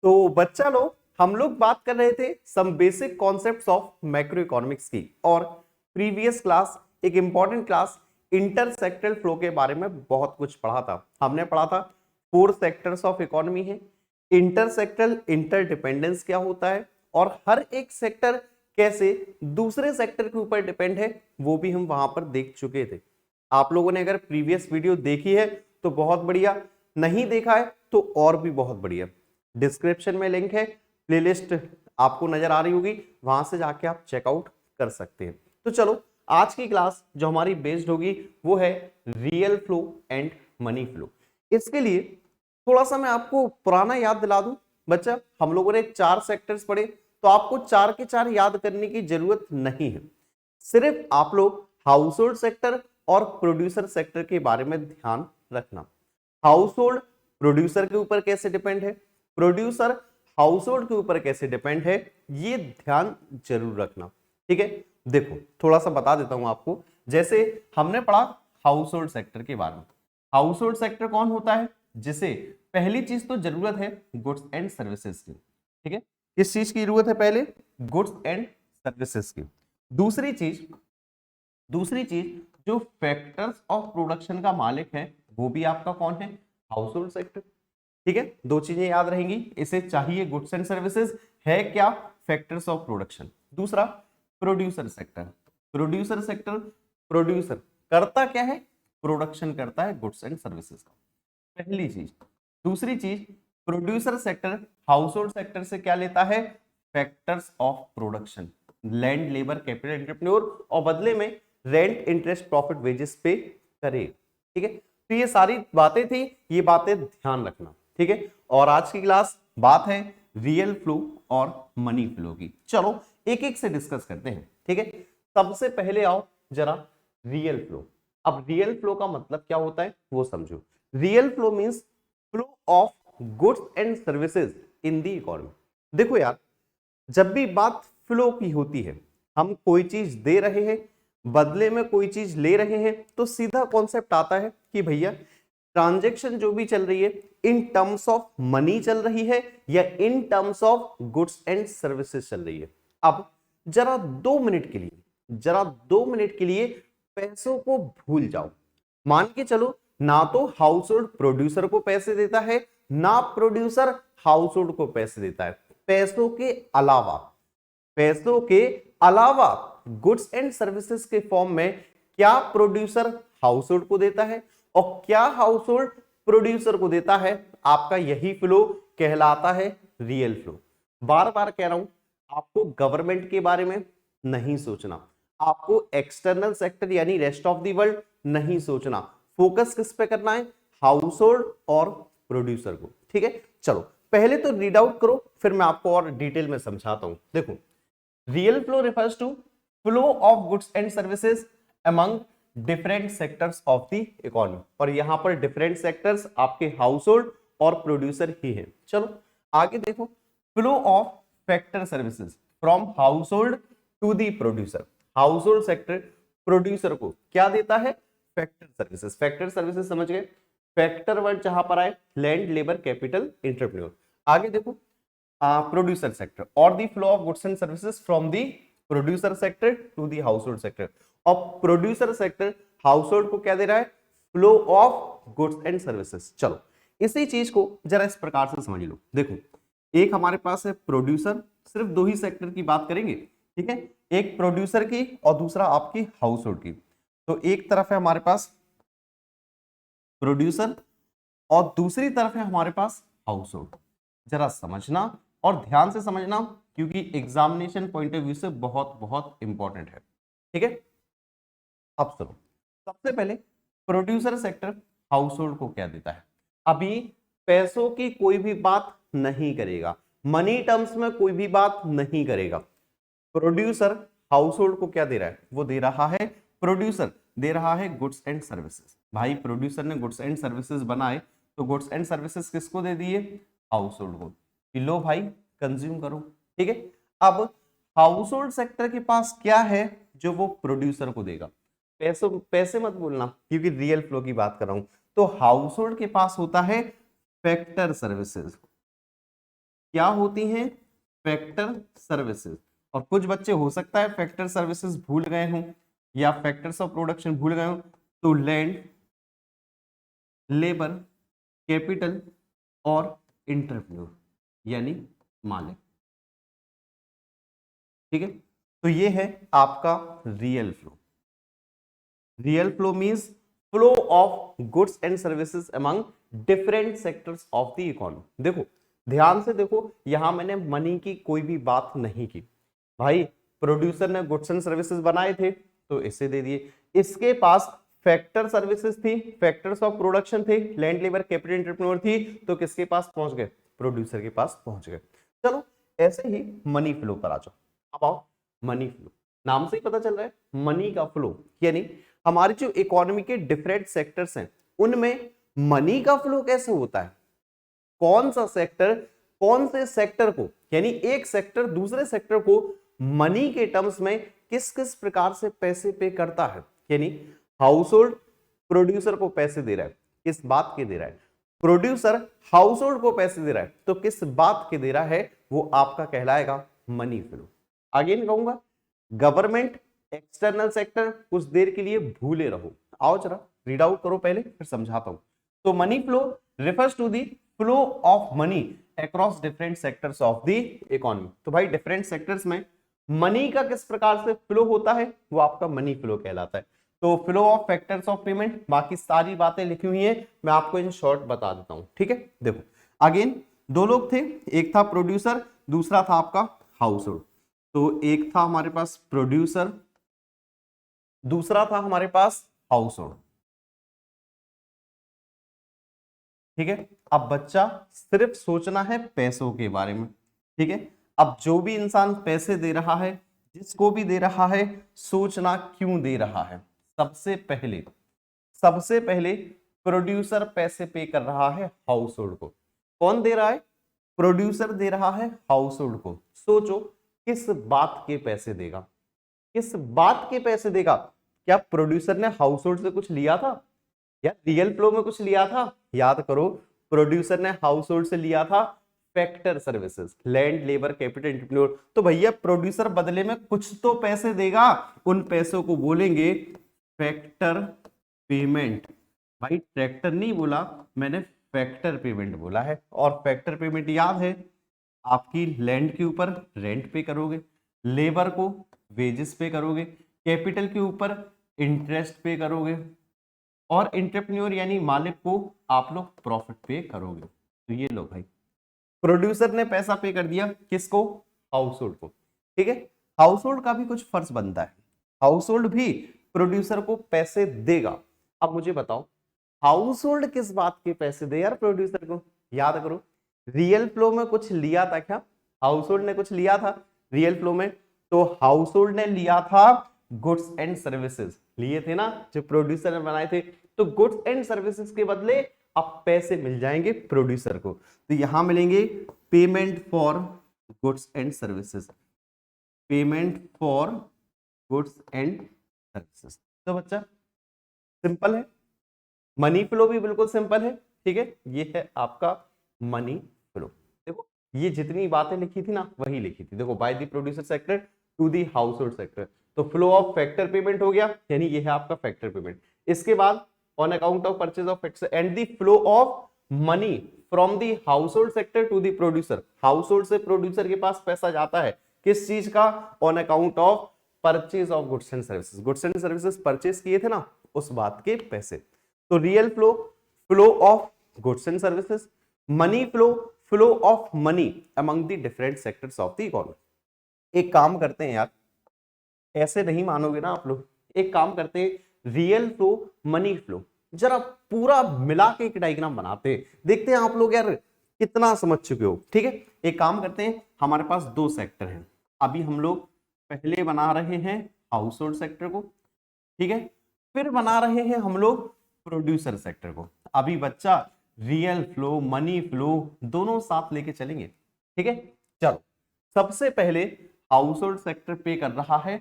तो बच्चा लोग हम लोग बात कर रहे थे some basic concepts of macroeconomics की, और प्रीवियस क्लास एक इंपॉर्टेंट क्लास इंटरसेक्टरल फ्लो के बारे में बहुत कुछ पढ़ा था। हमने पढ़ा था 4 सेक्टर्स ऑफ इकोनॉमी है, इंटरसेक्टरल इंटरडिपेंडेंस क्या होता है, और हर एक सेक्टर कैसे दूसरे सेक्टर के ऊपर डिपेंड है, वो भी हम वहां पर देख चुके थे। आप लोगों ने अगर प्रीवियस वीडियो देखी है तो बहुत बढ़िया, नहीं देखा है तो और भी बहुत बढ़िया। डिस्क्रिप्शन में लिंक है, प्लेलिस्ट आपको नजर आ रही होगी, वहां से जाके आप चेकआउट कर सकते हैं। तो चलो आज की क्लास जो हमारी बेस्ड होगी वो है real flow and money flow. इसके लिए थोड़ा सा मैं आपको पुराना याद दिला दूं। बच्चा हम लोगों ने 4 सेक्टर्स पढ़े, तो आपको 4 के 4 याद करने की जरूरत नहीं है। सिर्फ आप लोग हाउस होल्ड सेक्टर और प्रोड्यूसर सेक्टर के बारे में ध्यान रखना। हाउस होल्ड प्रोड्यूसर के ऊपर कैसे डिपेंड है, प्रोड्यूसर हाउस होल्ड के ऊपर कैसे डिपेंड है, ये ध्यान जरूर रखना। ठीक है, देखो थोड़ा सा बता देता हूं आपको। जैसे हमने पढ़ा हाउस होल्ड सेक्टर के बारे में। हाउस होल्ड सेक्टर कौन होता है, जिसे पहली चीज तो जरूरत है गुड्स एंड सर्विसेज की। ठीक है, किस चीज की जरूरत है, पहले गुड्स एंड सर्विसेज की। दूसरी चीज जो फैक्टर्स ऑफ प्रोडक्शन का मालिक है वो भी आपका कौन है, हाउस होल्ड सेक्टर। ठीक है, 2 चीजें याद रहेंगी, इसे चाहिए गुड्स एंड सर्विसेज, है क्या, फैक्टर्स ऑफ प्रोडक्शन। दूसरा producer sector. Producer sector, producer करता क्या है, प्रोडक्शन करता है गुड्स एंड सर्विसेज का, पहली चीज। दूसरी चीज producer sector household sector से क्या लेता है, factors of production, land labour capital entrepreneur, और बदले में रेंट इंटरेस्ट प्रॉफिट वेजेस पे करे। ठीक है, तो ये सारी बातें थी, ये बातें ध्यान रखना। ठीक है, और आज की क्लास बात है रियल फ्लो और मनी फ्लो की। चलो एक एक से डिस्कस करते हैं। ठीक है, सबसे पहले आओ जरा रियल फ्लो। अब रियल फ्लो का मतलब क्या होता है वो समझो। Real flow means flow of goods and services in the economy. देखो यार, जब भी बात फ्लो की होती है, हम कोई चीज दे रहे हैं, बदले में कोई चीज ले रहे हैं, तो सीधा कॉन्सेप्ट आता है कि भैया ट्रांजैक्शन जो भी चल रही है इन टर्म्स ऑफ मनी चल रही है या in terms of goods and services चल रही है। अब जरा 2 मिनट के लिए पैसों को भूल जाओ। मान के चलो ना तो हाउस होल्ड प्रोड्यूसर को पैसे देता है, ना प्रोड्यूसर हाउस होल्ड को पैसे देता है। पैसों के अलावा गुड्स एंड सर्विसेज के फॉर्म में क्या प्रोड्यूसर हाउस होल्ड को देता है और क्या हाउस होल्ड प्रोड्यूसर को देता है, आपका यही फ्लो कहलाता है रियल फ्लो। बार बार कह रहा हूं, आपको गवर्नमेंट के बारे में नहीं सोचना, आपको एक्सटर्नल सेक्टर यानी रेस्ट ऑफ द वर्ल्ड नहीं सोचना, फोकस किस पे करना है, हाउस होल्ड और प्रोड्यूसर को। ठीक है, चलो पहले तो रीड आउट करो, फिर मैं आपको और डिटेल में समझाता हूं। देखो, real flow refers to flow of goods and services among different sectors of the economy, और यहां पर डिफरेंट सेक्टर्स आपके हाउस होल्ड और प्रोड्यूसर ही है। चलो आगे देखो, flow of factor services from household to the producer. Household sector producer को क्या देता है, फैक्टर सर्विसेज। फैक्टर सर्विसेज समझ गए, फैक्टर वर्ड जहां पर आए लैंड लेबर कैपिटल एंटरप्रेन्योर। आगे देखो प्रोड्यूसर सेक्टर और the flow of goods and services from the producer sector to the household sector. और प्रोड्यूसर सेक्टर हाउस होल्ड को क्या दे रहा है, flow of goods and services. चलो इसी चीज को जरा इस प्रकार से समझ लो। देखो, एक हमारे पास है प्रोड्यूसर, सिर्फ 2 ही सेक्टर की बात करेंगे। ठीक है, एक प्रोड्यूसर की और दूसरा आपकी हाउस होल्ड की। तो एक तरफ है हमारे पास प्रोड्यूसर और दूसरी तरफ है हमारे पास हाउस होल्ड। जरा समझना और ध्यान से समझना, क्योंकि एग्जामिनेशन पॉइंट ऑफ व्यू से बहुत बहुत इंपॉर्टेंट है। ठीक है, अब सुनो, सबसे पहले प्रोड्यूसर सेक्टर हाउस होल्ड को क्या देता है। अभी पैसों की कोई भी बात नहीं करेगा, मनी टर्म्स में कोई भी बात नहीं करेगा। प्रोड्यूसर हाउस होल्ड को क्या दे रहा है, वो दे रहा है, प्रोड्यूसर दे रहा है गुड्स एंड सर्विसेज। भाई प्रोड्यूसर ने गुड्स एंड सर्विसेज बनाए, तो गुड्स एंड सर्विसेज किसको दे दिए, हाउस होल्ड को, कि लो भाई कंज्यूम करो। ठीक है, अब हाउस होल्ड सेक्टर के पास क्या है जो वो प्रोड्यूसर को देगा, पैसे मत बोलना क्योंकि रियल फ्लो की बात कर रहा हूं। तो हाउस होल्ड के पास होता है फैक्टर सर्विसेज। क्या होती हैं? Factor services. और कुछ बच्चे हो सकता है फैक्टर सर्विसेज भूल गए हों या फैक्टर्स ऑफ प्रोडक्शन भूल गए हों, तो लैंड, लेबर, कैपिटल और इंटरप्रेन्योर यानी मालिक। ठीक है, तो ये है आपका real flow. Real flow means flow of goods and services among different sectors of the economy. देखो ध्यान से देखो, यहां मैंने मनी की कोई भी बात नहीं की। भाई प्रोड्यूसर ने गुड्स एंड सर्विसेज बनाए थे तो इसे दे दिए, इसके पास फैक्टर सर्विसेज थी, फैक्टर्स ऑफ प्रोडक्शन थे, लैंड, लेबर, कैपिटल, एंटरप्रेन्योर थी, तो किसके पास पहुंच गए? प्रोड्यूसर के पास पहुंच गए। चलो ऐसे ही मनी फ्लो पर आ जाओ। अब आओ मनी फ्लो, नाम से ही पता चल रहा है मनी का फ्लो, यानी हमारी जो इकोनॉमी के डिफरेंट सेक्टर्स हैं उनमें मनी का फ्लो कैसे होता है, कौन सा सेक्टर कौन से सेक्टर को, यानी एक सेक्टर दूसरे सेक्टर को मनी के टर्म्स में किस किस प्रकार से पैसे पे करता है। यानी हाउस होल्ड प्रोड्यूसर को पैसे दे रहा है, किस बात के दे रहा है? प्रोड्यूसर हाउस होल्ड को पैसे दे रहा है, तो किस बात के दे रहा है? वो आपका कहलाएगा मनी फ्लो। आगे नहीं कहूंगा, गवर्नमेंट, एक्सटर्नल सेक्टर, कुछ देर के लिए भूले रहो। आओ जरा रीड आउट करो पहले, फिर समझाता हूं। तो money flow refers to the flow of money across different sectors of the economy. तो भाई डिफरेंट सेक्टर्स में मनी का किस प्रकार से फ्लो होता है, वो आपका मनी फ्लो कहलाता है। तो flow of factors of payment, बाकी सारी बातें लिखी हुई हैं, मैं आपको इन शॉर्ट बता देता हूं। ठीक है, देखो अगेन दो लोग थे, एक था प्रोड्यूसर, दूसरा था आपका हाउस होल्ड। तो एक था हमारे पास प्रोड्यूसर, दूसरा था हमारे पास हाउस होल्ड। ठीक है, अब बच्चा सिर्फ सोचना है पैसों के बारे में। ठीक है, अब जो भी इंसान पैसे दे रहा है, जिसको भी दे रहा है, सोचना क्यों दे रहा है। सबसे पहले प्रोड्यूसर पैसे पे कर रहा है हाउस होल्ड को। कौन दे रहा है? प्रोड्यूसर दे रहा है हाउस होल्ड को। सोचो किस बात के पैसे देगा, किस बात के पैसे देगा? क्या प्रोड्यूसर ने हाउस होल्ड से कुछ लिया था या रियल फ्लो में कुछ लिया था? याद करो, प्रोड्यूसर ने हाउस होल्ड से लिया था factor services, land, labour, capital, entrepreneur. तो भैया प्रोड्यूसर बदले में कुछ तो पैसे देगा, उन पैसों को बोलेंगे फैक्टर पेमेंट। भाई ट्रैक्टर नहीं बोला मैंने, फैक्टर पेमेंट बोला है। और फैक्टर पेमेंट याद है, आपकी लैंड के ऊपर रेंट पे करोगे, लेबर को वेजेस पे करोगे, कैपिटल के ऊपर इंटरेस्ट पे करोगे, और एंटरप्रेन्योर यानी मालिक को आप लोग प्रॉफिट पे करोगे। तो ये लो भाई, प्रोड्यूसर ने पैसा पे कर दिया किसको? हाउस होल्ड को। ठीक है, हाउस होल्ड का भी कुछ फर्ज बनता है, हाउस होल्ड भी प्रोड्यूसर को पैसे देगा। अब मुझे बताओ हाउस होल्ड किस बात के पैसे दे यार प्रोड्यूसर को? याद करो, रियल फ्लो में कुछ लिया था क्या? हाउस होल्ड ने कुछ लिया था रियल फ्लो में? तो हाउस होल्ड ने लिया था गुड्स एंड सर्विसेज, लिए थे ना, जो प्रोड्यूसर ने बनाए थे। तो गुड्स एंड सर्विसेज के बदले अब पैसे मिल जाएंगे प्रोड्यूसर को। तो यहां मिलेंगे payment for goods and services, payment for goods and services. तो बच्चा सिंपल है, मनी फ्लो भी बिल्कुल सिंपल है। ठीक है, ये है आपका मनी फ्लो। देखो ये जितनी बातें लिखी थी ना वही लिखी थी। देखो by the producer sector to the household sector, तो फ्लो ऑफ फैक्टर पेमेंट हो गया, यानी ये है आपका फैक्टर पेमेंट। इसके बाद on account of purchase of factor and the flow of money from the household sector to the producer. Household से प्रोड्यूसर के पास पैसा जाता है किस चीज का? On account of purchase of goods and services. Goods and services purchase किए थे ना, उस बात के पैसे। तो real flow, flow of goods and services, money flow, flow of money among the different sectors of the economy. एक काम करते हैं यार, ऐसे नहीं मानोगे ना आप लोग, एक काम करते हैं रियल फ्लो, मनी फ्लो जरा पूरा मिला के एक डायग्राम बनाते हैं, देखते हैं आप लोग यार कितना समझ चुके हो। ठीक है, एक काम करते हैं, हमारे पास दो सेक्टर हैं, अभी हम लोग पहले बना रहे हैं हाउस होल्ड सेक्टर को, ठीक है, फिर बना रहे हैं हम लोग प्रोड्यूसर सेक्टर को। अभी बच्चा रियल फ्लो, मनी फ्लो दोनों साथ लेके चलेंगे। ठीक है, चलो सबसे पहले हाउस होल्ड सेक्टर पे कर रहा है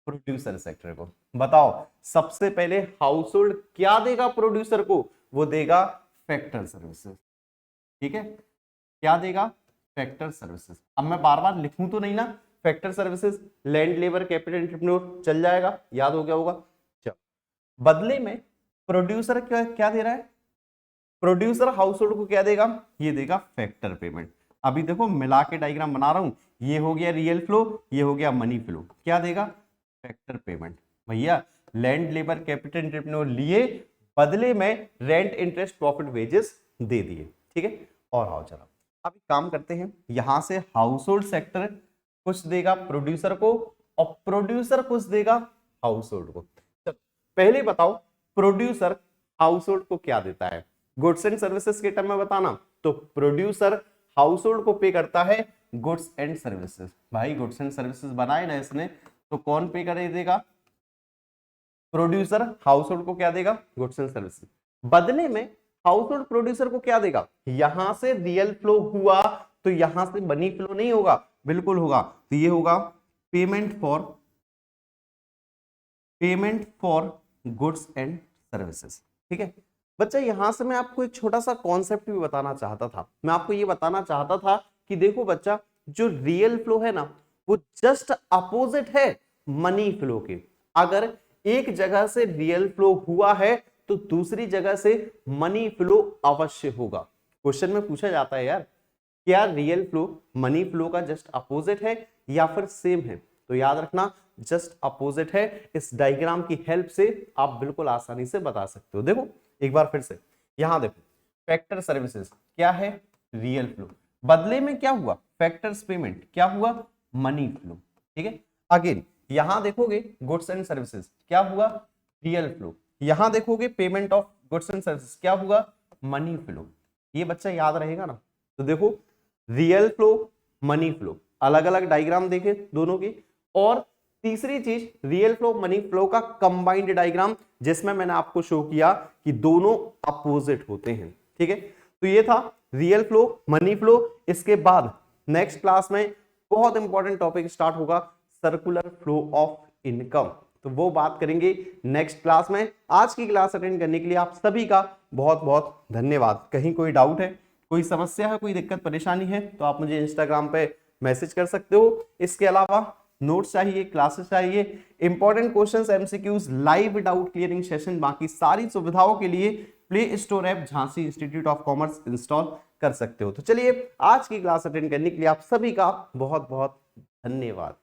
प्रोड्यूसर सेक्टर को। बताओ सबसे पहले हाउस होल्ड क्या देगा प्रोड्यूसर को? वो देगा फैक्टर सर्विसेज। ठीक है, क्या देगा? Factor services. अब मैं बार बार लिखूं तो नहीं ना, factor services, land labour capital entrepreneur, चल जाएगा, याद हो गया होगा। चलो, बदले में प्रोड्यूसर क्या क्या दे रहा है, प्रोड्यूसर हाउस होल्ड को क्या देगा, ये देगा फैक्टर पेमेंट। अभी देखो मिला के डायग्राम बना रहा हूं, ये हो गया रियल फ्लो, ये हो गया मनी फ्लो, क्या देगा, फैक्टर पेमेंट। भैया लैंड लेबर कैपिटल एंटरप्रेन्योर लिए, बदले में रेंट इंटरेस्ट प्रॉफिट वेजेस दे दिए, ठीक है। और आओ चलो अब एक काम करते हैं, यहां से हाउस होल्ड सेक्टर कुछ देगा प्रोड्यूसर को और प्रोड्यूसर कुछ देगा हाउस होल्ड को। चलो पहले बताओ प्रोड्यूसर हाउस होल्ड को क्या देता है, गुड्स एंड सर्विसेज के टर्म में बताना। तो प्रोड्यूसर हाउस होल्ड को पे करता है गुड्स एंड सर्विसेज। भाई गुड्स एंड सर्विसेज बनाए ना इसने, तो कौन पे करे देगा, प्रोड्यूसर हाउस होल्ड को क्या देगा, गुड्स एंड सर्विसेज। बदले में हाउस होल्ड प्रोड्यूसर को क्या देगा, यहां से रियल फ्लो हुआ तो यहां से मनी फ्लो नहीं होगा, बिल्कुल होगा। तो ये होगा payment for goods and services, ठीक है। बच्चा यहां से मैं आपको एक छोटा सा कॉन्सेप्ट भी बताना चाहता था, मैं आपको ये बताना चाहता था कि देखो बच्चा, जो रियल फ्लो है ना वो जस्ट अपोजिट है मनी फ्लो के। अगर एक जगह से रियल फ्लो हुआ है तो दूसरी जगह से मनी फ्लो अवश्य होगा। क्वेश्चन में पूछा जाता है यार, क्या रियल फ्लो मनी फ्लो का जस्ट अपोजिट है या फिर सेम है, तो याद रखना जस्ट अपोजिट है। इस डायग्राम की हेल्प से आप बिल्कुल आसानी से बता सकते हो। देखो एक बार फिर से यहां देखो, फैक्टर सर्विसेज क्या है, रियल फ्लो, बदले में क्या हुआ, फैक्टर्स पेमेंट, क्या हुआ, मनी फ्लो, ठीक है। अगेन यहां देखोगे गुड्स एंड सर्विसेज, क्या हुआ, रियल फ्लो, यहां देखोगे payment of goods and services, क्या हुआ, मनी फ्लो। ये बच्चा याद रहेगा ना। तो देखो रियल फ्लो मनी फ्लो, अलग अलग डायग्राम देखे दोनों की, और तीसरी चीज रियल फ्लो मनी फ्लो का कंबाइंड डायग्राम, जिसमें मैंने आपको शो किया कि दोनों अपोजिट होते हैं, ठीक है। तो ये था रियल फ्लो मनी फ्लो। इसके बाद नेक्स्ट क्लास में बहुत इंपॉर्टेंट टॉपिक स्टार्ट होगा, सर्कुलर फ्लो ऑफ इनकम, तो वो बात करेंगे नेक्स्ट क्लास में। आज की क्लास अटेंड करने के लिए आप सभी का बहुत बहुत धन्यवाद। कहीं कोई डाउट है, कोई समस्या है, कोई दिक्कत परेशानी है तो आप मुझे इंस्टाग्राम पे मैसेज कर सकते हो। इसके अलावा नोट्स चाहिए, क्लासेस चाहिए, important questions, MCQs, live doubt clearing session, बाकी सारी सुविधाओं के लिए play store app Jhansi institute of commerce install कर सकते हो। तो चलिए आज की क्लास अटेंड करने के लिए आप सभी का बहुत बहुत धन्यवाद।